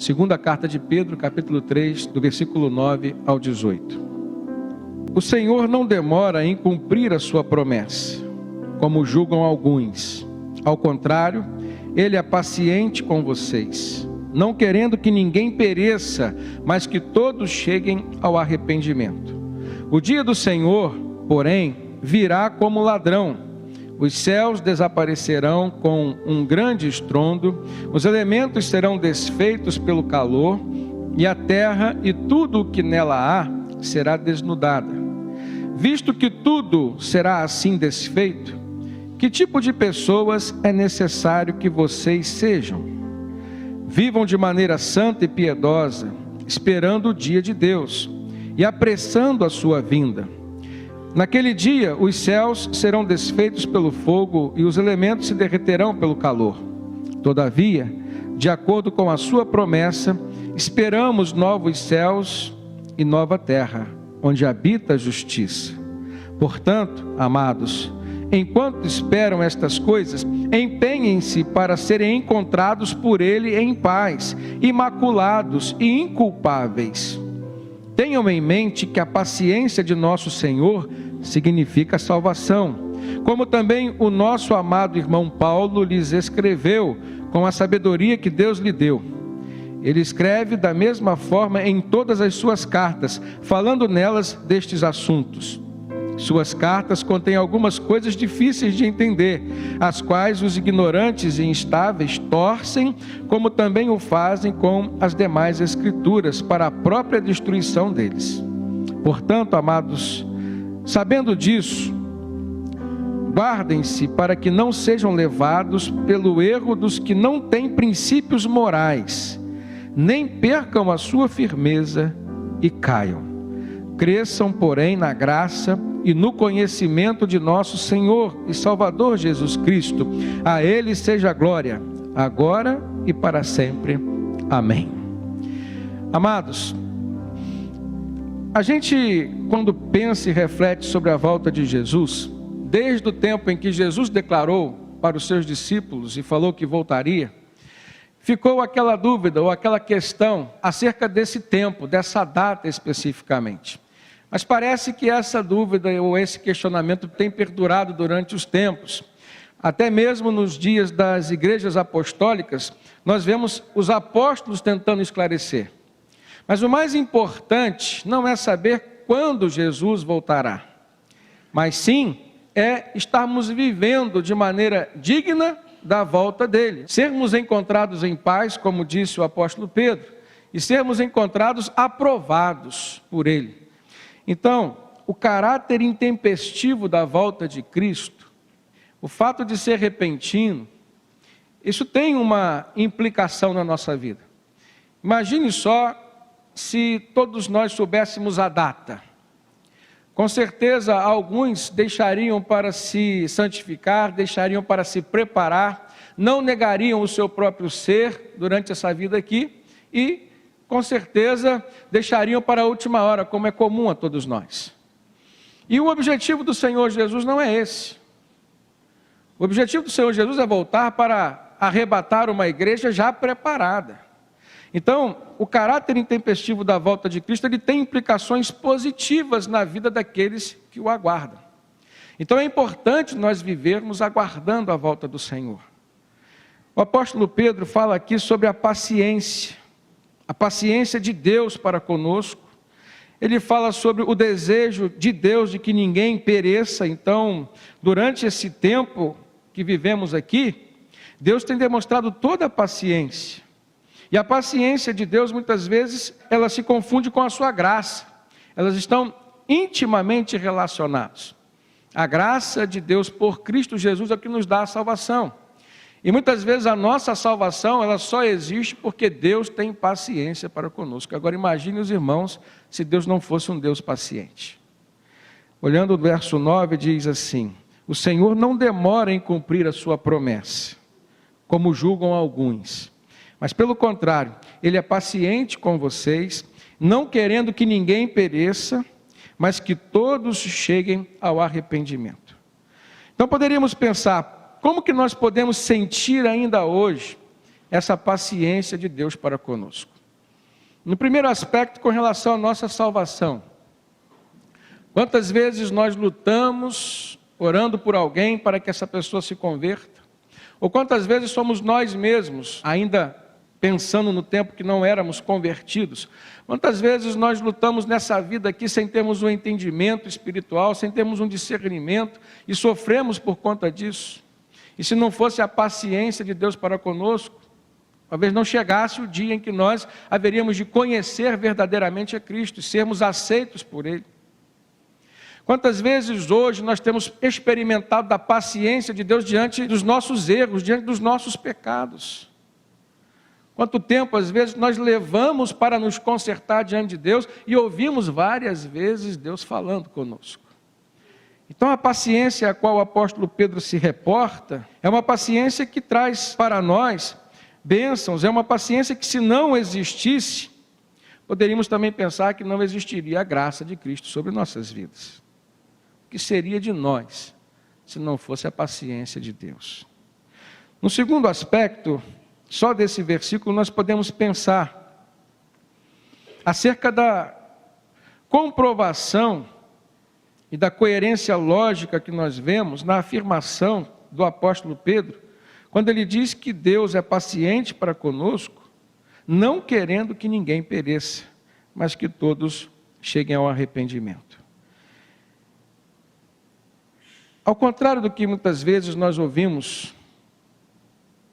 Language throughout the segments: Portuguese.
Segunda carta de Pedro, capítulo 3, do versículo 9 ao 18. O Senhor não demora em cumprir a sua promessa, como julgam alguns. Ao contrário, Ele é paciente com vocês, não querendo que ninguém pereça, mas que todos cheguem ao arrependimento. O dia do Senhor, porém, virá como ladrão. Os céus desaparecerão com um grande estrondo, os elementos serão desfeitos pelo calor, e a terra e tudo o que nela há será desnudada. Visto que tudo será assim desfeito, que tipo de pessoas é necessário que vocês sejam? Vivam de maneira santa e piedosa, esperando o dia de Deus e apressando a sua vinda. Naquele dia, os céus serão desfeitos pelo fogo e os elementos se derreterão pelo calor. Todavia, de acordo com a sua promessa, esperamos novos céus e nova terra, onde habita a justiça. Portanto, amados, enquanto esperam estas coisas, empenhem-se para serem encontrados por Ele em paz, imaculados e inculpáveis. Tenham em mente que a paciência de nosso Senhor significa salvação, como também o nosso amado irmão Paulo lhes escreveu com a sabedoria que Deus lhe deu. Ele escreve da mesma forma em todas as suas cartas, falando nelas destes assuntos. Suas cartas contêm algumas coisas difíceis de entender, as quais os ignorantes e instáveis torcem, como também o fazem com as demais escrituras, para a própria destruição deles. Portanto, amados, sabendo disso, guardem-se para que não sejam levados pelo erro dos que não têm princípios morais, nem percam a sua firmeza e caiam. Cresçam, porém, na graça e no conhecimento de nosso Senhor e Salvador Jesus Cristo. A Ele seja a glória, agora e para sempre. Amém. Amados, a gente, quando pensa e reflete sobre a volta de Jesus, desde o tempo em que Jesus declarou para os seus discípulos e falou que voltaria, ficou aquela dúvida ou aquela questão acerca desse tempo, dessa data especificamente. Mas parece que essa dúvida ou esse questionamento tem perdurado durante os tempos. Até mesmo nos dias das igrejas apostólicas, nós vemos os apóstolos tentando esclarecer. Mas o mais importante não é saber quando Jesus voltará, mas sim é estarmos vivendo de maneira digna da volta dele. Sermos encontrados em paz, como disse o apóstolo Pedro, e sermos encontrados aprovados por ele. Então, o caráter intempestivo da volta de Cristo, o fato de ser repentino, isso tem uma implicação na nossa vida. Imagine só se todos nós soubéssemos a data. Com certeza, alguns deixariam para se santificar, deixariam para se preparar, não negariam o seu próprio ser durante essa vida aqui e, com certeza, deixariam para a última hora, como é comum a todos nós. E o objetivo do Senhor Jesus não é esse. O objetivo do Senhor Jesus é voltar para arrebatar uma igreja já preparada. Então, o caráter intempestivo da volta de Cristo, ele tem implicações positivas na vida daqueles que o aguardam. Então é importante nós vivermos aguardando a volta do Senhor. O apóstolo Pedro fala aqui sobre a paciência de Deus para conosco. Ele fala sobre o desejo de Deus de que ninguém pereça. Então, durante esse tempo que vivemos aqui, Deus tem demonstrado toda a paciência. E a paciência de Deus, muitas vezes, ela se confunde com a sua graça. Elas estão intimamente relacionadas. A graça de Deus por Cristo Jesus é o que nos dá a salvação. E muitas vezes a nossa salvação, ela só existe porque Deus tem paciência para conosco. Agora imagine os irmãos, se Deus não fosse um Deus paciente. Olhando o verso 9, diz assim: o Senhor não demora em cumprir a sua promessa, como julgam alguns. Mas pelo contrário, Ele é paciente com vocês, não querendo que ninguém pereça, mas que todos cheguem ao arrependimento. Então poderíamos pensar, como que nós podemos sentir ainda hoje essa paciência de Deus para conosco. No primeiro aspecto, com relação à nossa salvação. Quantas vezes nós lutamos orando por alguém para que essa pessoa se converta? Ou quantas vezes somos nós mesmos, ainda pensando no tempo que não éramos convertidos, quantas vezes nós lutamos nessa vida aqui sem termos um entendimento espiritual, sem termos um discernimento, e sofremos por conta disso? E se não fosse a paciência de Deus para conosco, talvez não chegasse o dia em que nós haveríamos de conhecer verdadeiramente a Cristo e sermos aceitos por Ele. Quantas vezes hoje nós temos experimentado da paciência de Deus diante dos nossos erros, diante dos nossos pecados? Quanto tempo, às vezes, nós levamos para nos consertar diante de Deus e ouvimos várias vezes Deus falando conosco. Então, a paciência a qual o apóstolo Pedro se reporta é uma paciência que traz para nós bênçãos, é uma paciência que, se não existisse, poderíamos também pensar que não existiria a graça de Cristo sobre nossas vidas. O que seria de nós se não fosse a paciência de Deus? No segundo aspecto, só desse versículo nós podemos pensar acerca da comprovação e da coerência lógica que nós vemos na afirmação do apóstolo Pedro, quando ele diz que Deus é paciente para conosco, não querendo que ninguém pereça, mas que todos cheguem ao arrependimento. Ao contrário do que muitas vezes nós ouvimos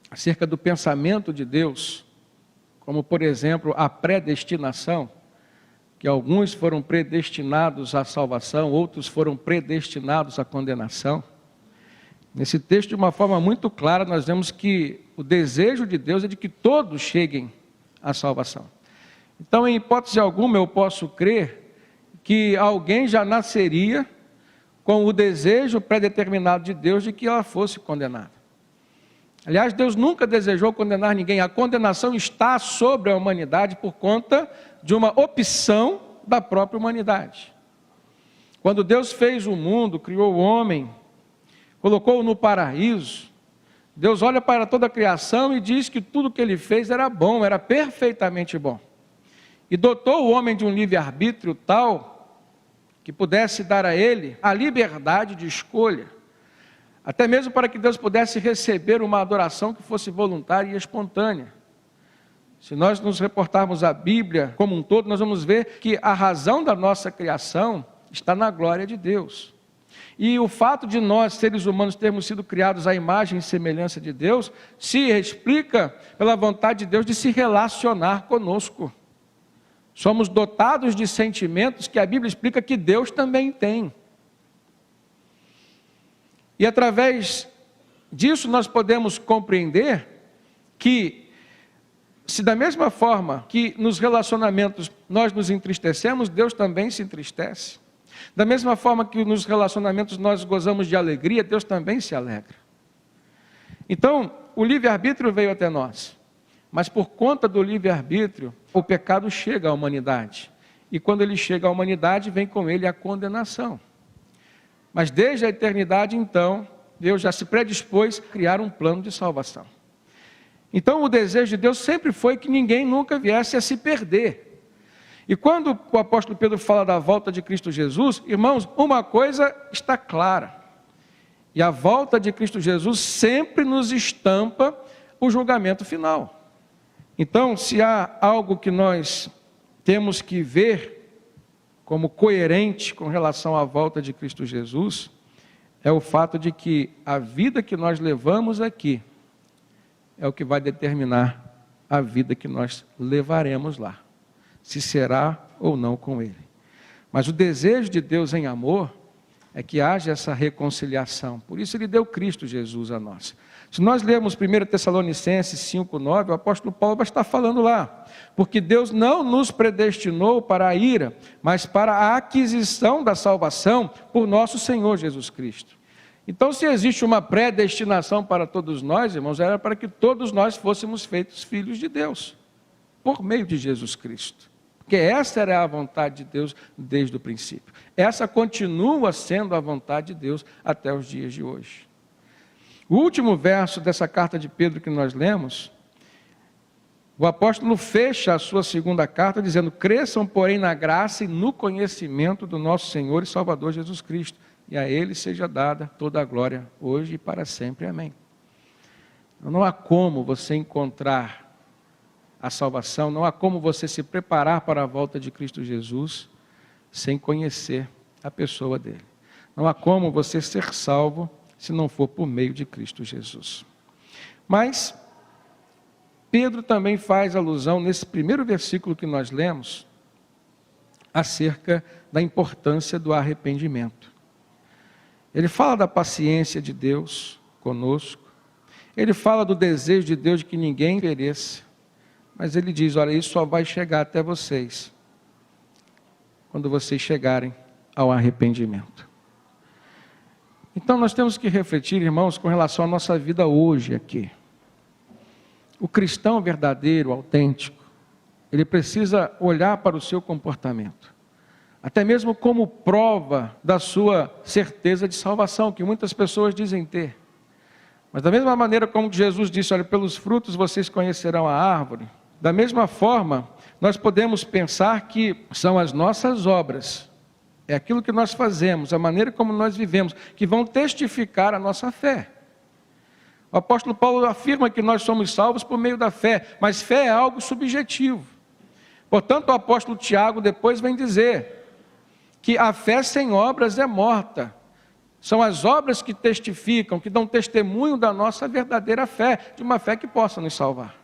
acerca do pensamento de Deus, como por exemplo a predestinação, que alguns foram predestinados à salvação, outros foram predestinados à condenação. Nesse texto, de uma forma muito clara, nós vemos que o desejo de Deus é de que todos cheguem à salvação. Então, em hipótese alguma, eu posso crer que alguém já nasceria com o desejo predeterminado de Deus de que ela fosse condenada. Aliás, Deus nunca desejou condenar ninguém. A condenação está sobre a humanidade por conta de uma opção da própria humanidade. Quando Deus fez o mundo, criou o homem, colocou-o no paraíso, Deus olha para toda a criação e diz que tudo que Ele fez era bom, era perfeitamente bom. E dotou o homem de um livre-arbítrio tal que pudesse dar a ele a liberdade de escolha, até mesmo para que Deus pudesse receber uma adoração que fosse voluntária e espontânea. Se nós nos reportarmos à Bíblia como um todo, nós vamos ver que a razão da nossa criação está na glória de Deus. E o fato de nós, seres humanos, termos sido criados à imagem e semelhança de Deus, se explica pela vontade de Deus de se relacionar conosco. Somos dotados de sentimentos que a Bíblia explica que Deus também tem. E através disso nós podemos compreender que, se da mesma forma que nos relacionamentos nós nos entristecemos, Deus também se entristece. Da mesma forma que nos relacionamentos nós gozamos de alegria, Deus também se alegra. Então, o livre-arbítrio veio até nós. Mas por conta do livre-arbítrio, o pecado chega à humanidade. E quando ele chega à humanidade, vem com ele a condenação. Mas desde a eternidade, então, Deus já se predispôs a criar um plano de salvação. Então o desejo de Deus sempre foi que ninguém nunca viesse a se perder. E quando o apóstolo Pedro fala da volta de Cristo Jesus, irmãos, uma coisa está clara. E a volta de Cristo Jesus sempre nos estampa o julgamento final. Então, se há algo que nós temos que ver como coerente com relação à volta de Cristo Jesus, é o fato de que a vida que nós levamos aqui é o que vai determinar a vida que nós levaremos lá, se será ou não com Ele. Mas o desejo de Deus em amor é que haja essa reconciliação. Por isso Ele deu Cristo Jesus a nós. Se nós lermos 1 Tessalonicenses 5,9, o apóstolo Paulo vai estar falando lá. Porque Deus não nos predestinou para a ira, mas para a aquisição da salvação por nosso Senhor Jesus Cristo. Então, se existe uma predestinação para todos nós, irmãos, era para que todos nós fôssemos feitos filhos de Deus, por meio de Jesus Cristo. Porque essa era a vontade de Deus desde o princípio. Essa continua sendo a vontade de Deus até os dias de hoje. O último verso dessa carta de Pedro que nós lemos, O apóstolo fecha a sua segunda carta dizendo: cresçam, porém, na graça e no conhecimento do nosso Senhor e Salvador Jesus Cristo, e a Ele seja dada toda a glória, hoje e para sempre. Amém. Não há como você encontrar a salvação, não há como você se preparar para a volta de Cristo Jesus sem conhecer a pessoa dele. Não há como você ser salvo se não for por meio de Cristo Jesus. Mas Pedro também faz alusão nesse primeiro versículo que nós lemos acerca da importância do arrependimento. Ele fala da paciência de Deus conosco, ele fala do desejo de Deus de que ninguém pereça, mas ele diz: olha, isso só vai chegar até vocês quando vocês chegarem ao arrependimento. Então nós temos que refletir, irmãos, com relação à nossa vida hoje aqui. O cristão verdadeiro, autêntico, ele precisa olhar para o seu comportamento, até mesmo como prova da sua certeza de salvação, que muitas pessoas dizem ter. Mas da mesma maneira como Jesus disse: olha, pelos frutos vocês conhecerão a árvore, da mesma forma, nós podemos pensar que são as nossas obras, é aquilo que nós fazemos, a maneira como nós vivemos, que vão testificar a nossa fé. O apóstolo Paulo afirma que nós somos salvos por meio da fé, mas fé é algo subjetivo. Portanto, o apóstolo Tiago depois vem dizer que a fé sem obras é morta. São as obras que testificam, que dão testemunho da nossa verdadeira fé, de uma fé que possa nos salvar.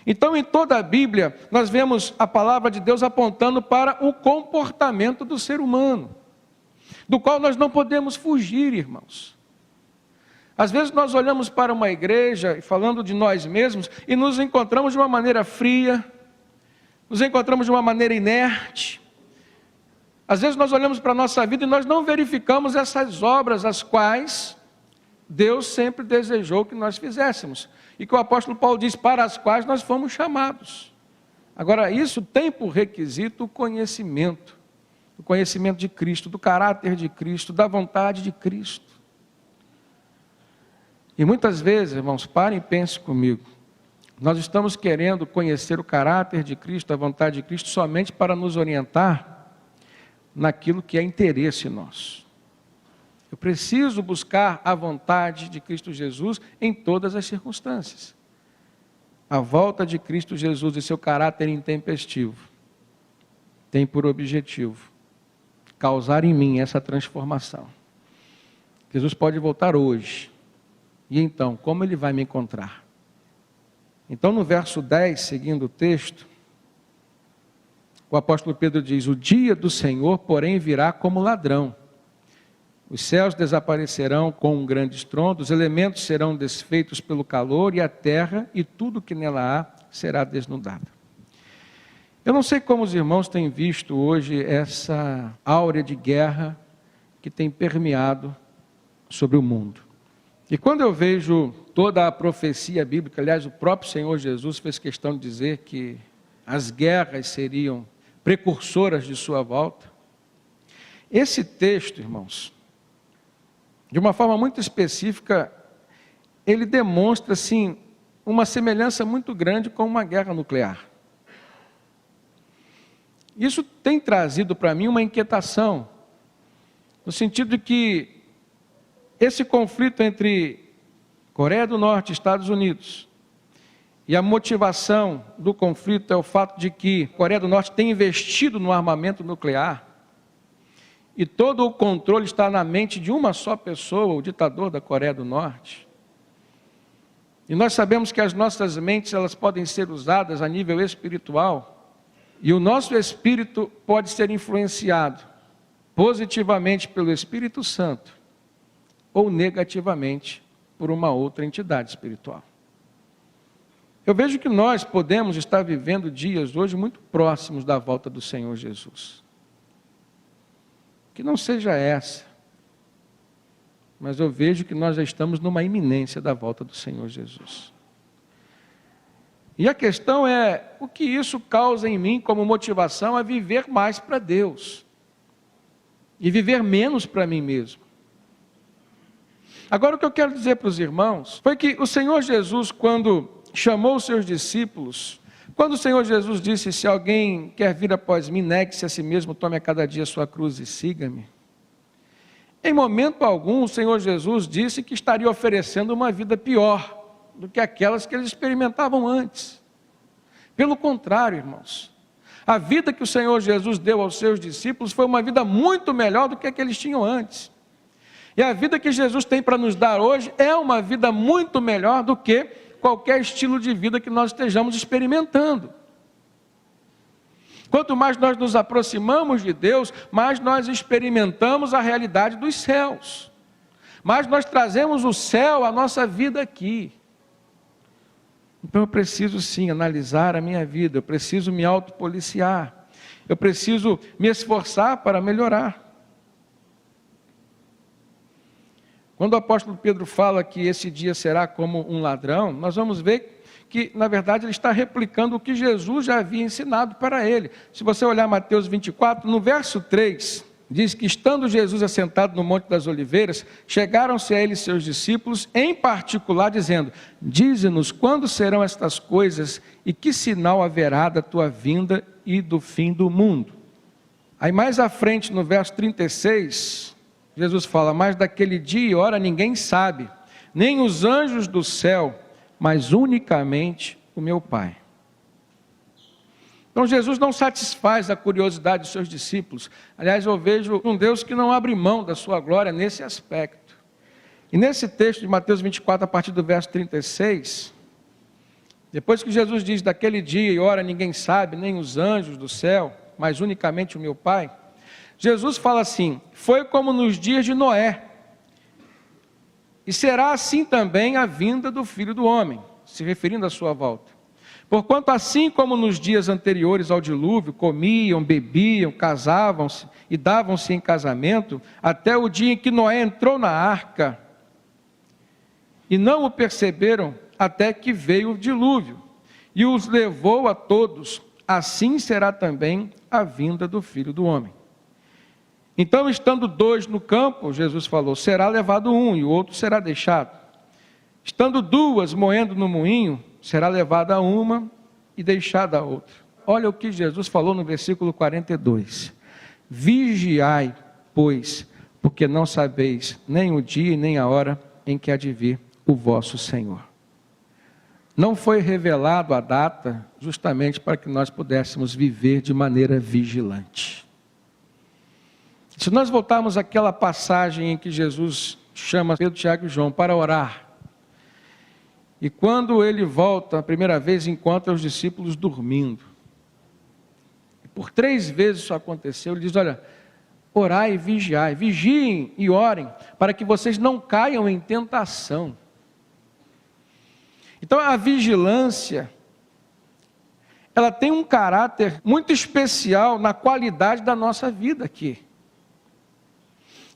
Então, em toda a Bíblia, nós vemos a palavra de Deus apontando para o comportamento do ser humano, do qual nós não podemos fugir, irmãos. Às vezes nós olhamos para uma igreja, falando de nós mesmos, e nos encontramos de uma maneira fria, nos encontramos de uma maneira inerte. Às vezes nós olhamos para a nossa vida e nós não verificamos essas obras, as quais Deus sempre desejou que nós fizéssemos. E que o apóstolo Paulo diz: para as quais nós fomos chamados. Agora, isso tem por requisito o conhecimento de Cristo, do caráter de Cristo, da vontade de Cristo. E muitas vezes, irmãos, parem e pensem comigo, nós estamos querendo conhecer o caráter de Cristo, a vontade de Cristo, somente para nos orientar naquilo que é interesse nosso. Eu preciso buscar a vontade de Cristo Jesus em todas as circunstâncias. A volta de Cristo Jesus e seu caráter intempestivo tem por objetivo causar em mim essa transformação. Jesus pode voltar hoje. E então, como ele vai me encontrar? Então, no verso 10, seguindo o texto, o apóstolo Pedro diz: o dia do Senhor, porém, virá como ladrão. Os céus desaparecerão com um grande estrondo, os elementos serão desfeitos pelo calor, e a terra e tudo que nela há será desnudado. Eu não sei como os irmãos têm visto hoje essa áurea de guerra que tem permeado sobre o mundo. E quando eu vejo toda a profecia bíblica, aliás, o próprio Senhor Jesus fez questão de dizer que as guerras seriam precursoras de sua volta. Esse texto, irmãos, de uma forma muito específica, ele demonstra, assim, uma semelhança muito grande com uma guerra nuclear. Isso tem trazido para mim uma inquietação, no sentido de que esse conflito entre Coreia do Norte e Estados Unidos, e a motivação do conflito é o fato de que a Coreia do Norte tem investido no armamento nuclear, e todo o controle está na mente de uma só pessoa, o ditador da Coreia do Norte. E nós sabemos que as nossas mentes, elas podem ser usadas a nível espiritual, e o nosso espírito pode ser influenciado positivamente pelo Espírito Santo, ou negativamente por uma outra entidade espiritual. Eu vejo que nós podemos estar vivendo dias hoje muito próximos da volta do Senhor Jesus. Que não seja essa, mas eu vejo que nós já estamos numa iminência da volta do Senhor Jesus. E a questão é, o que isso causa em mim como motivação a viver mais para Deus, e viver menos para mim mesmo. Agora, o que eu quero dizer para os irmãos, foi que o Senhor Jesus, quando chamou os seus discípulos, quando o Senhor Jesus disse: se alguém quer vir após mim, negue-se a si mesmo, tome a cada dia a sua cruz e siga-me. Em momento algum, o Senhor Jesus disse que estaria oferecendo uma vida pior do que aquelas que eles experimentavam antes. Pelo contrário, irmãos, a vida que o Senhor Jesus deu aos seus discípulos foi uma vida muito melhor do que a que eles tinham antes. E a vida que Jesus tem para nos dar hoje é uma vida muito melhor do que qualquer estilo de vida que nós estejamos experimentando. Quanto mais nós nos aproximamos de Deus, mais nós experimentamos a realidade dos céus. Mais nós trazemos o céu à nossa vida aqui. Então eu preciso sim analisar a minha vida, eu preciso me autopoliciar, eu preciso me esforçar para melhorar. Quando o apóstolo Pedro fala que esse dia será como um ladrão, nós vamos ver que, na verdade, ele está replicando o que Jesus já havia ensinado para ele. Se você olhar Mateus 24, no verso 3, diz que, estando Jesus assentado no Monte das Oliveiras, chegaram-se a ele seus discípulos, em particular, dizendo: dize-nos quando serão estas coisas e que sinal haverá da tua vinda e do fim do mundo. Aí mais à frente, no verso 36, Jesus fala: mas daquele dia e hora ninguém sabe, nem os anjos do céu, mas unicamente o meu Pai. Então Jesus não satisfaz a curiosidade dos seus discípulos. Aliás, eu vejo um Deus que não abre mão da sua glória nesse aspecto. E nesse texto de Mateus 24, a partir do verso 36, depois que Jesus diz: daquele dia e hora ninguém sabe, nem os anjos do céu, mas unicamente o meu Pai, Jesus fala assim: foi como nos dias de Noé, e será assim também a vinda do Filho do Homem, se referindo à sua volta. Porquanto assim como nos dias anteriores ao dilúvio, comiam, bebiam, casavam-se e davam-se em casamento, até o dia em que Noé entrou na arca, e não o perceberam até que veio o dilúvio, e os levou a todos, assim será também a vinda do Filho do Homem. Então, estando dois no campo, Jesus falou: será levado um e o outro será deixado. Estando duas moendo no moinho, será levada uma e deixada a outra. Olha o que Jesus falou no versículo 42. Vigiai, pois, porque não sabeis nem o dia e nem a hora em que há de vir o vosso Senhor. Não foi revelado a data justamente para que nós pudéssemos viver de maneira vigilante. Se nós voltarmos àquela passagem em que Jesus chama Pedro, Tiago e João para orar, e quando ele volta a primeira vez, encontra os discípulos dormindo. Por 3 vezes isso aconteceu. Ele diz: olha, orai e vigiai, vigiem e orem, para que vocês não caiam em tentação. Então a vigilância, ela tem um caráter muito especial na qualidade da nossa vida aqui.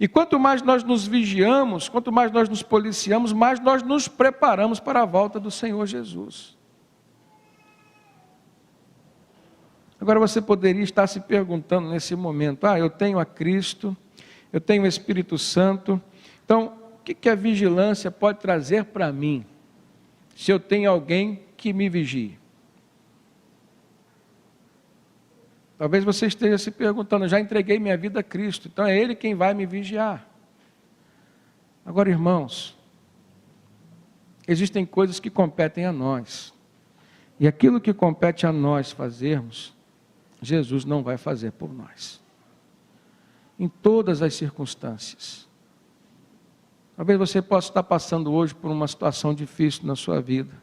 E quanto mais nós nos vigiamos, quanto mais nós nos policiamos, mais nós nos preparamos para a volta do Senhor Jesus. Agora você poderia estar se perguntando nesse momento: eu tenho a Cristo, eu tenho o Espírito Santo, então o que a vigilância pode trazer para mim, se eu tenho alguém que me vigie? Talvez você esteja se perguntando: já entreguei minha vida a Cristo, então é Ele quem vai me vigiar. Agora, irmãos, existem coisas que competem a nós, e aquilo que compete a nós fazermos, Jesus não vai fazer por nós, em todas as circunstâncias. Talvez você possa estar passando hoje por uma situação difícil na sua vida,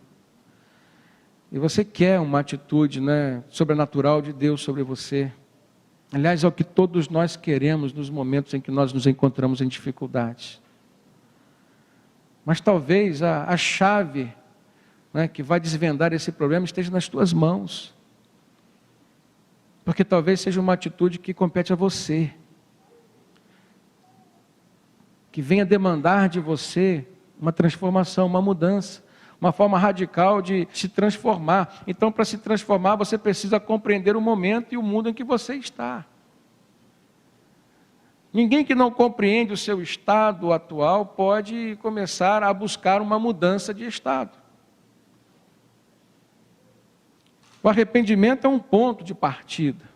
e você quer uma atitude, sobrenatural de Deus sobre você. Aliás, é o que todos nós queremos nos momentos em que nós nos encontramos em dificuldades. Mas talvez a chave, que vai desvendar esse problema esteja nas tuas mãos. Porque talvez seja uma atitude que compete a você, que venha demandar de você uma transformação, uma mudança, uma forma radical de se transformar. Então, para se transformar, você precisa compreender o momento e o mundo em que você está. Ninguém que não compreende o seu estado atual pode começar a buscar uma mudança de estado. O arrependimento é um ponto de partida.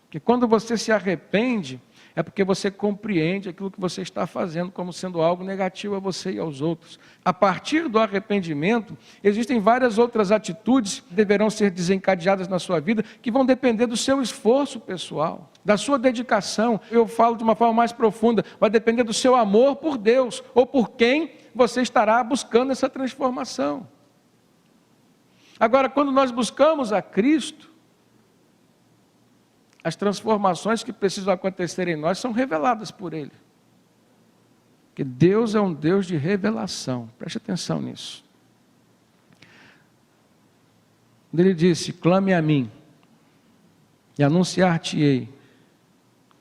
Porque quando você se arrepende, é porque você compreende aquilo que você está fazendo como sendo algo negativo a você e aos outros. A partir do arrependimento, existem várias outras atitudes que deverão ser desencadeadas na sua vida, que vão depender do seu esforço pessoal, da sua dedicação. Eu falo de uma forma mais profunda, vai depender do seu amor por Deus, ou por quem você estará buscando essa transformação. Agora, quando nós buscamos a Cristo, as transformações que precisam acontecer em nós são reveladas por Ele. Porque Deus é um Deus de revelação. Preste atenção nisso. Ele disse: clame a mim, e anunciar-te-ei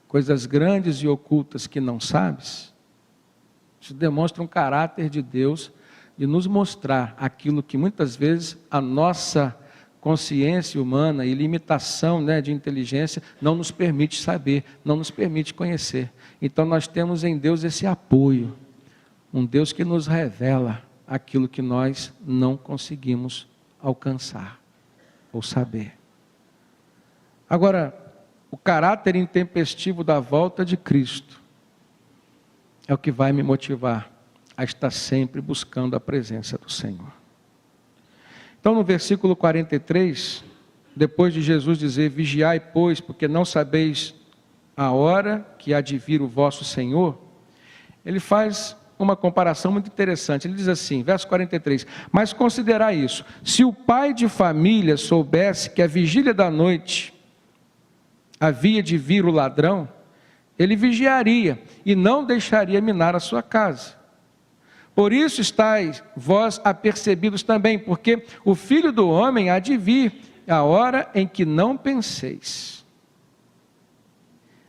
coisas grandes e ocultas que não sabes. Isso demonstra um caráter de Deus de nos mostrar aquilo que muitas vezes a nossa consciência humana e limitação, de inteligência não nos permite saber, não nos permite conhecer. Então nós temos em Deus esse apoio, um Deus que nos revela aquilo que nós não conseguimos alcançar ou saber. Agora, o caráter intempestivo da volta de Cristo é o que vai me motivar a estar sempre buscando a presença do Senhor. Então, no versículo 43, depois de Jesus dizer: vigiai, pois, porque não sabeis a hora que há de vir o vosso Senhor, ele faz uma comparação muito interessante. Ele diz assim, verso 43, mas considerai isso: se o pai de família soubesse que a vigília da noite havia de vir o ladrão, ele vigiaria e não deixaria minar a sua casa. Por isso estáis vós apercebidos também, porque o Filho do Homem há de vir a hora em que não penseis.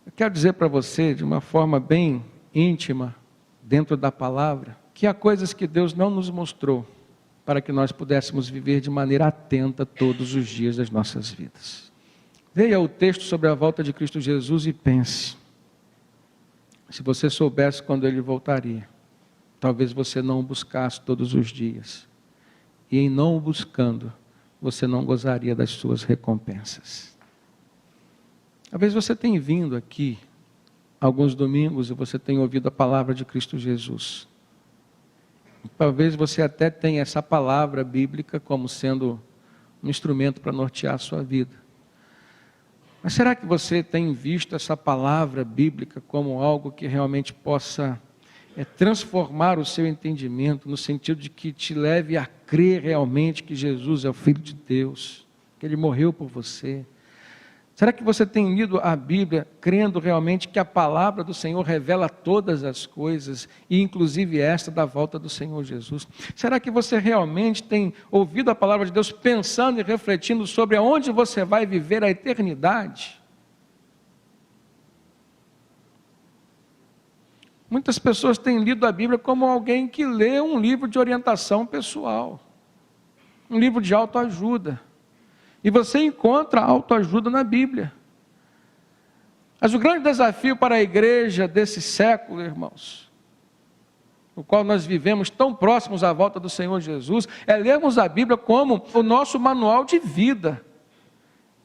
Eu quero dizer para você, de uma forma bem íntima, dentro da palavra, que há coisas que Deus não nos mostrou, para que nós pudéssemos viver de maneira atenta todos os dias das nossas vidas. Leia o texto sobre a volta de Cristo Jesus e pense, se você soubesse quando Ele voltaria, talvez você não o buscasse todos os dias. E em não o buscando, você não gozaria das suas recompensas. Talvez você tenha vindo aqui alguns domingos e você tenha ouvido a palavra de Cristo Jesus. Talvez você até tenha essa palavra bíblica como sendo um instrumento para nortear a sua vida. Mas será que você tem visto essa palavra bíblica como algo que realmente possa transformar o seu entendimento, no sentido de que te leve a crer realmente que Jesus é o Filho de Deus, que Ele morreu por você? Será que você tem lido a Bíblia crendo realmente que a palavra do Senhor revela todas as coisas, e inclusive esta da volta do Senhor Jesus? Será que você realmente tem ouvido a palavra de Deus pensando e refletindo sobre aonde você vai viver a eternidade? Muitas pessoas têm lido a Bíblia como alguém que lê um livro de orientação pessoal, um livro de autoajuda. E você encontra autoajuda na Bíblia. Mas o grande desafio para a igreja desse século, irmãos, no qual nós vivemos tão próximos à volta do Senhor Jesus, é lermos a Bíblia como o nosso manual de vida,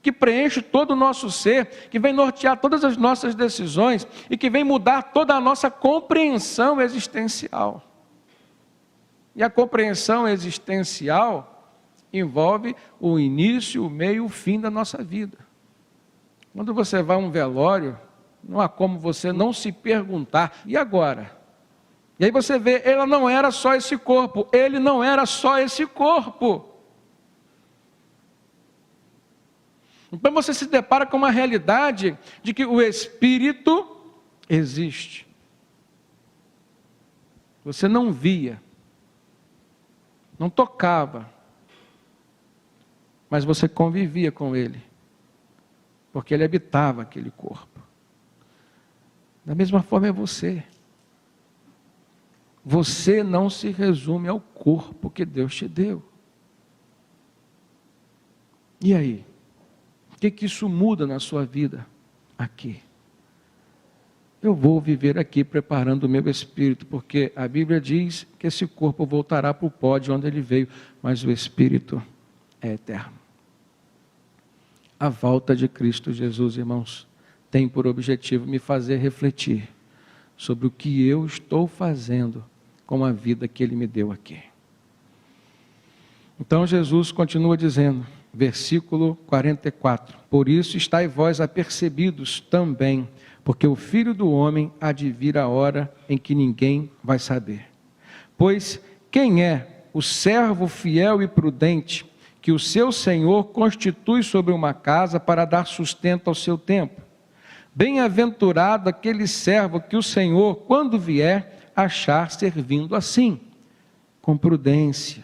que preenche todo o nosso ser, que vem nortear todas as nossas decisões e que vem mudar toda a nossa compreensão existencial. E a compreensão existencial envolve o início, o meio e o fim da nossa vida. Quando você vai a um velório, não há como você não se perguntar: e agora? E aí você vê, ela não era só esse corpo, ele não era só esse corpo. Então você se depara com uma realidade de que o Espírito existe. Você não via, não tocava, mas você convivia com Ele, porque Ele habitava aquele corpo. Da mesma forma é você. Você não se resume ao corpo que Deus te deu. E aí? O que isso muda na sua vida aqui? Eu vou viver aqui preparando o meu espírito, porque a Bíblia diz que esse corpo voltará para o pó de onde ele veio, mas o espírito é eterno. A volta de Cristo Jesus, irmãos, tem por objetivo me fazer refletir sobre o que eu estou fazendo com a vida que Ele me deu aqui. Então Jesus continua dizendo, versículo 44, por isso estai vós apercebidos também, porque o Filho do Homem há de vir a hora em que ninguém vai saber. Pois quem é o servo fiel e prudente, que o seu Senhor constitui sobre uma casa para dar sustento ao seu tempo? Bem-aventurado aquele servo que o Senhor, quando vier, achar servindo assim, com prudência,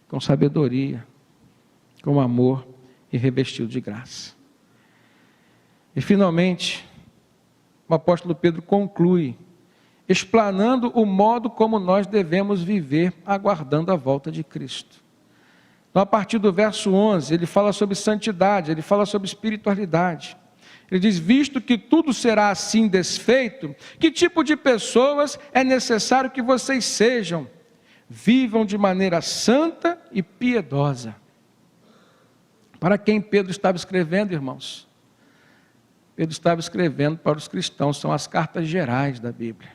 com sabedoria, com amor e revestido de graça. E finalmente, o apóstolo Pedro conclui, explanando o modo como nós devemos viver, aguardando a volta de Cristo. Então, a partir do verso 11, ele fala sobre santidade, ele fala sobre espiritualidade. Ele diz, visto que tudo será assim desfeito, que tipo de pessoas é necessário que vocês sejam? Vivam de maneira santa e piedosa. Para quem Pedro estava escrevendo, irmãos? Pedro estava escrevendo para os cristãos, são as cartas gerais da Bíblia.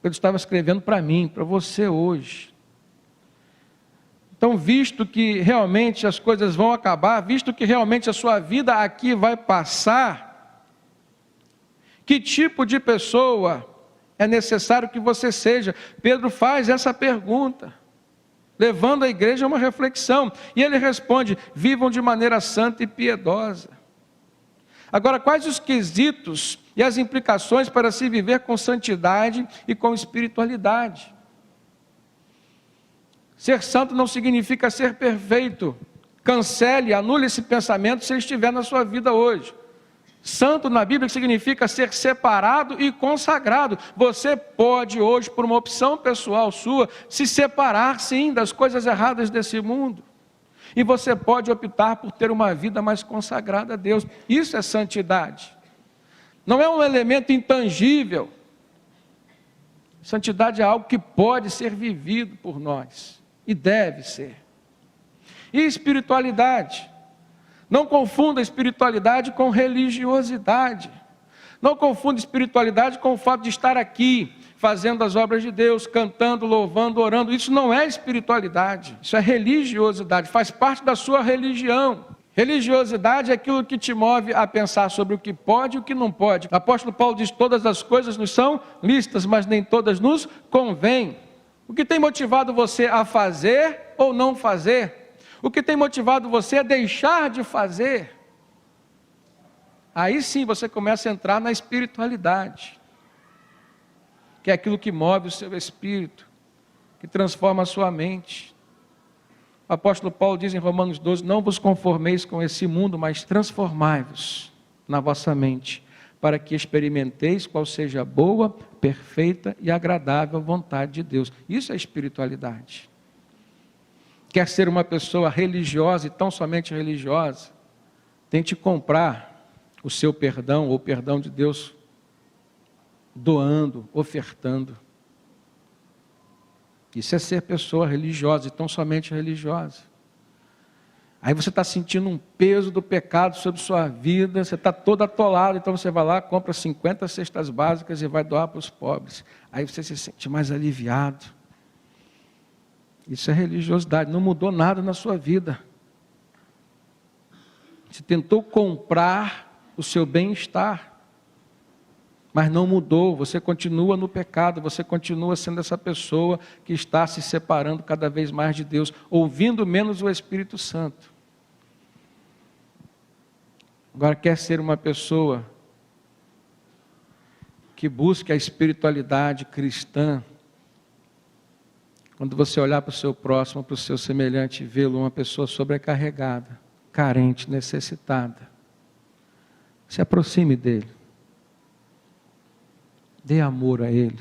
Pedro estava escrevendo para mim, para você hoje. Então, visto que realmente as coisas vão acabar, visto que realmente a sua vida aqui vai passar, que tipo de pessoa é necessário que você seja? Pedro faz essa pergunta, levando a igreja a uma reflexão, e ele responde, vivam de maneira santa e piedosa. Agora, quais os quesitos e as implicações para se viver com santidade e com espiritualidade? Ser santo não significa ser perfeito. Cancele, anule esse pensamento se ele estiver na sua vida hoje. Santo na Bíblia significa ser separado e consagrado. Você pode hoje, por uma opção pessoal sua, se separar sim das coisas erradas desse mundo. E você pode optar por ter uma vida mais consagrada a Deus. Isso é santidade. Não é um elemento intangível. Santidade é algo que pode ser vivido por nós. E deve ser. E espiritualidade. Não confunda espiritualidade com religiosidade. Não confunda espiritualidade com o fato de estar aqui, fazendo as obras de Deus, cantando, louvando, orando. Isso não é espiritualidade, isso é religiosidade, faz parte da sua religião. Religiosidade é aquilo que te move a pensar sobre o que pode e o que não pode. O apóstolo Paulo diz, todas as coisas nos são lícitas, mas nem todas nos convêm. O que tem motivado você a fazer ou não fazer? O que tem motivado você a deixar de fazer? Aí sim você começa a entrar na espiritualidade, que é aquilo que move o seu espírito, que transforma a sua mente. O apóstolo Paulo diz em Romanos 12, não vos conformeis com esse mundo, mas transformai-vos na vossa mente, para que experimenteis qual seja a boa, perfeita e agradável vontade de Deus. Isso é espiritualidade. Quer ser uma pessoa religiosa e tão somente religiosa? Tente comprar o seu perdão ou o perdão de Deus doando, ofertando. Isso é ser pessoa religiosa e tão somente religiosa. Aí você está sentindo um peso do pecado sobre sua vida, você está todo atolado, então você vai lá, compra 50 cestas básicas e vai doar para os pobres. Aí você se sente mais aliviado. Isso é religiosidade, não mudou nada na sua vida. Você tentou comprar o seu bem-estar, mas não mudou, você continua no pecado, você continua sendo essa pessoa que está se separando cada vez mais de Deus, ouvindo menos o Espírito Santo. Agora quer ser uma pessoa que busque a espiritualidade cristã, quando você olhar para o seu próximo, para o seu semelhante, e vê-lo uma pessoa sobrecarregada, carente, necessitada, se aproxime dele. Dê amor a ele,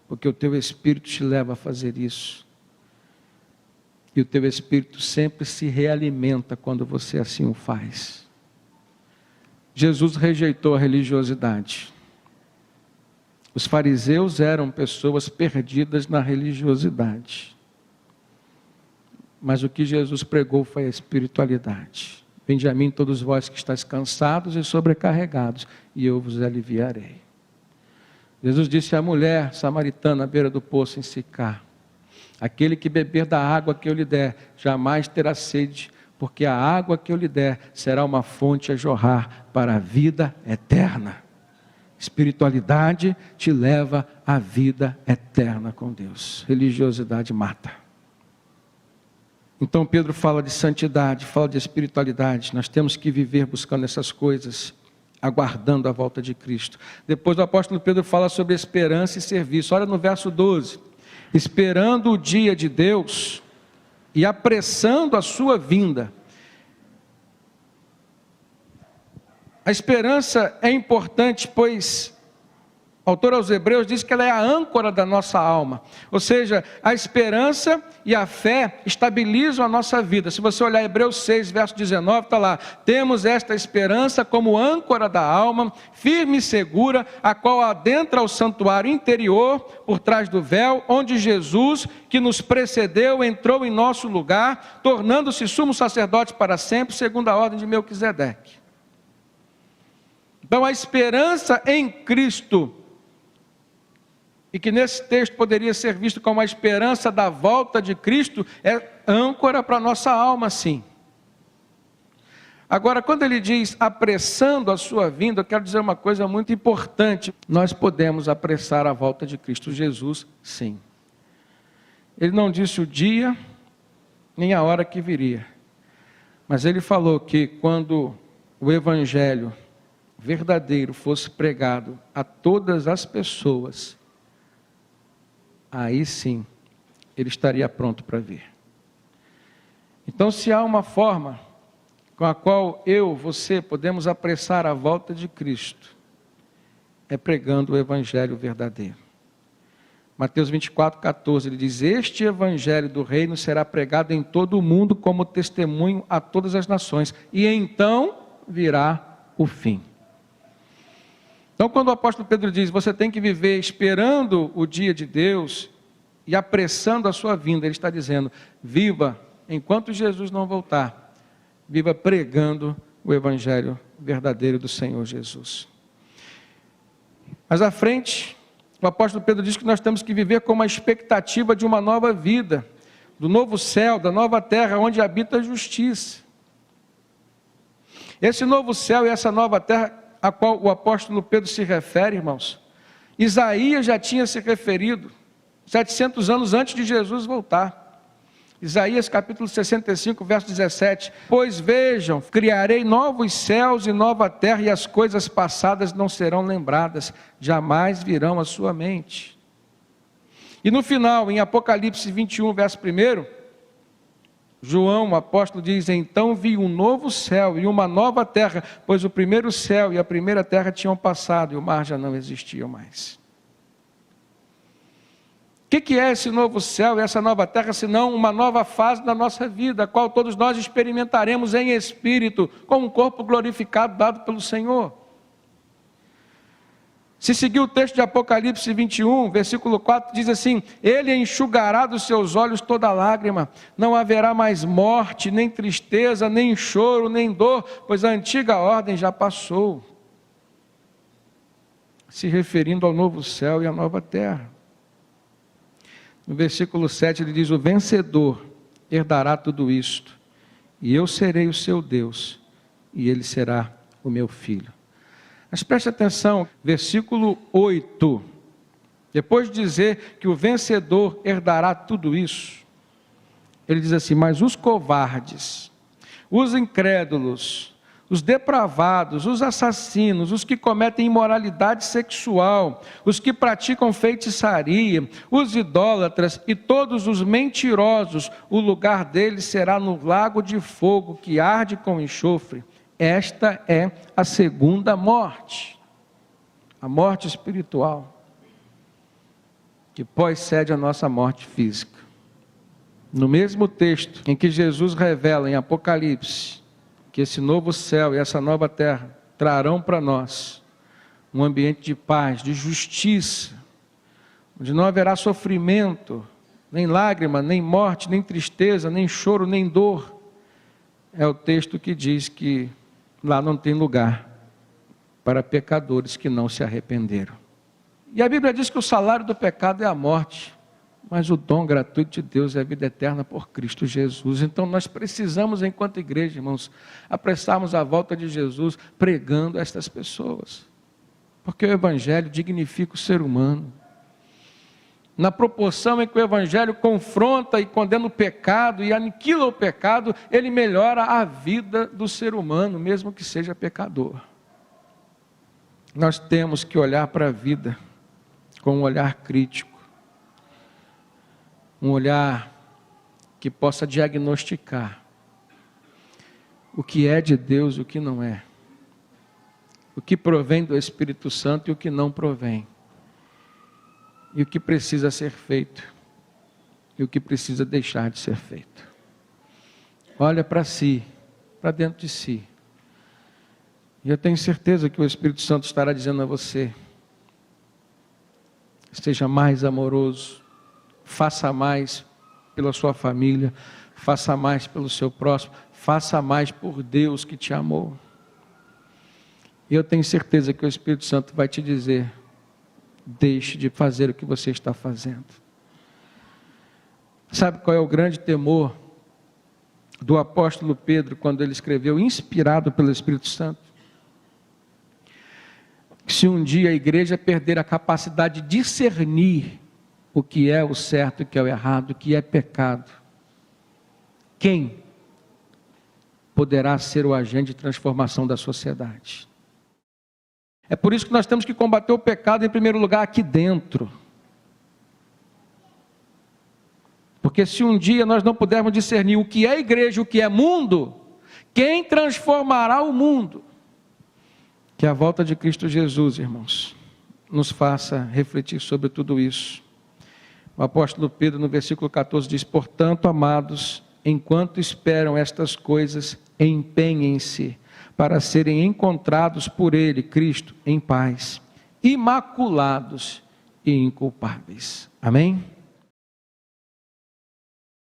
porque o teu Espírito te leva a fazer isso. E o teu Espírito sempre se realimenta quando você assim o faz. Jesus rejeitou a religiosidade. Os fariseus eram pessoas perdidas na religiosidade. Mas o que Jesus pregou foi a espiritualidade. Vinde a mim todos vós que estáis cansados e sobrecarregados, e eu vos aliviarei. Jesus disse à mulher samaritana à beira do poço em Sicá: aquele que beber da água que eu lhe der, jamais terá sede, porque a água que eu lhe der será uma fonte a jorrar para a vida eterna. Espiritualidade te leva à vida eterna com Deus. Religiosidade mata. Então Pedro fala de santidade, fala de espiritualidade. Nós temos que viver buscando essas coisas, aguardando a volta de Cristo. Depois o apóstolo Pedro fala sobre esperança e serviço. Olha no verso 12. Esperando o dia de Deus e apressando a sua vinda. A esperança é importante, pois o autor aos Hebreus diz que ela é a âncora da nossa alma. Ou seja, a esperança e a fé estabilizam a nossa vida. Se você olhar Hebreus 6, verso 19, está lá: temos esta esperança como âncora da alma, firme e segura, a qual adentra o santuário interior, por trás do véu, onde Jesus, que nos precedeu, entrou em nosso lugar, tornando-se sumo sacerdote para sempre, segundo a ordem de Melquisedeque. Então a esperança em Cristo, e que nesse texto poderia ser visto como a esperança da volta de Cristo, é âncora para a nossa alma, sim. Agora, quando ele diz apressando a sua vinda, eu quero dizer uma coisa muito importante: nós podemos apressar a volta de Cristo Jesus, sim. Ele não disse o dia, nem a hora que viria, mas ele falou que quando o Evangelho verdadeiro fosse pregado a todas as pessoas, aí sim, ele estaria pronto para vir. Então, se há uma forma com a qual você podemos apressar a volta de Cristo, é pregando o Evangelho verdadeiro. Mateus 24, 14, ele diz: este Evangelho do reino será pregado em todo o mundo como testemunho a todas as nações, e então virá o fim. Então, quando o apóstolo Pedro diz, você tem que viver esperando o dia de Deus e apressando a sua vinda, ele está dizendo, viva enquanto Jesus não voltar, viva pregando o Evangelho verdadeiro do Senhor Jesus. Mas à frente, o apóstolo Pedro diz que nós temos que viver com uma expectativa de uma nova vida, do novo céu, da nova terra, onde habita a justiça. Esse novo céu e essa nova terra a qual o apóstolo Pedro se refere, irmãos, Isaías já tinha se referido 700 anos antes de Jesus voltar. Isaías capítulo 65, verso 17: pois vejam, criarei novos céus e nova terra, e as coisas passadas não serão lembradas, jamais virão à sua mente. E no final, em Apocalipse 21, verso 1, João, o apóstolo, diz: então vi um novo céu e uma nova terra, pois o primeiro céu e a primeira terra tinham passado e o mar já não existia mais. O que é esse novo céu e essa nova terra, senão uma nova fase da nossa vida, a qual todos nós experimentaremos em espírito, com um corpo glorificado dado pelo Senhor? Se seguir o texto de Apocalipse 21, versículo 4, diz assim: ele enxugará dos seus olhos toda lágrima, não haverá mais morte, nem tristeza, nem choro, nem dor, pois a antiga ordem já passou. Se referindo ao novo céu e à nova terra. No versículo 7 ele diz: o vencedor herdará tudo isto, e eu serei o seu Deus, e ele será o meu filho. Mas preste atenção, versículo 8, depois de dizer que o vencedor herdará tudo isso, ele diz assim: mas os covardes, os incrédulos, os depravados, os assassinos, os que cometem imoralidade sexual, os que praticam feitiçaria, os idólatras e todos os mentirosos, o lugar deles será no lago de fogo que arde com enxofre. Esta é a segunda morte, a morte espiritual, que precede a nossa morte física. No mesmo texto em que Jesus revela em Apocalipse que esse novo céu e essa nova terra trarão para nós um ambiente de paz, de justiça, onde não haverá sofrimento, nem lágrima, nem morte, nem tristeza, nem choro, nem dor. é o texto que diz que lá não tem lugar para pecadores que não se arrependeram. E a Bíblia diz que o salário do pecado é a morte, mas o dom gratuito de Deus é a vida eterna por Cristo Jesus. Então nós precisamos, enquanto igreja, irmãos, apressarmos a volta de Jesus pregando a estas pessoas. Porque o Evangelho dignifica o ser humano. Na proporção em que o Evangelho confronta e condena o pecado e aniquila o pecado, ele melhora a vida do ser humano, mesmo que seja pecador. Nós temos que olhar para a vida com um olhar crítico, um olhar que possa diagnosticar o que é de Deus e o que não é, o que provém do Espírito Santo e o que não provém, e o que precisa ser feito e o que precisa deixar de ser feito. Olha para si, para dentro de si, e eu tenho certeza que o Espírito Santo estará dizendo a você: seja mais amoroso, faça mais pela sua família, faça mais pelo seu próximo, faça mais por Deus que te amou. E eu tenho certeza que o Espírito Santo vai te dizer: deixe de fazer o que você está fazendo. Sabe qual é o grande temor do apóstolo Pedro quando ele escreveu, inspirado pelo Espírito Santo? Se um dia a igreja perder a capacidade de discernir o que é o certo e o que é o errado, o que é pecado, quem poderá ser o agente de transformação da sociedade? É por isso que nós temos que combater o pecado em primeiro lugar aqui dentro. Porque se um dia nós não pudermos discernir o que é igreja e o que é mundo, quem transformará o mundo? Que a volta de Cristo Jesus, irmãos, nos faça refletir sobre tudo isso. O apóstolo Pedro, no versículo 14, diz: portanto, amados, enquanto esperam estas coisas, empenhem-se para serem encontrados por Ele, Cristo, em paz, imaculados e inculpáveis. Amém?